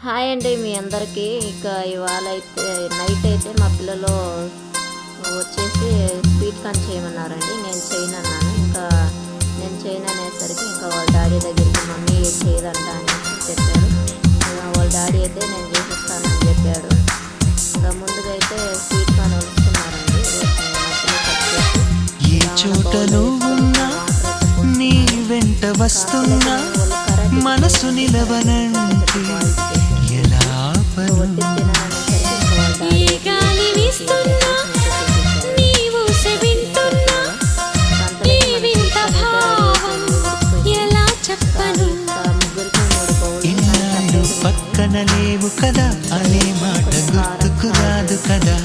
Hi అండి మీ అందరికీ. ఇక ఇవాళ అయితే నైట్ అయితే మా పిల్లలు వచ్చేసి స్వీట్ కార్న్ చేయమన్నారండి. నేను చేయను అన్నాను. ఇంకా నేను చేయను అనేసరికి ఇంకా వాళ్ళ డాడీ దగ్గరికి మమ్మీ చేయదంట అని చెప్పారు. వాళ్ళ డాడీ అయితే నేను చేసిస్తానని చెప్పాడు. ఇంకా ముందుగా అయితే స్వీట్ కార్న్ వస్తున్నారండి. ఏ చోట నువ్వున్నా నీ వెంట వస్తున్నా మనసు నిలవనంటే ఎలా ఇన్నాళ్ళు పక్కన లేవు కదా అనే మాట గుర్తుకు రాదు కదా.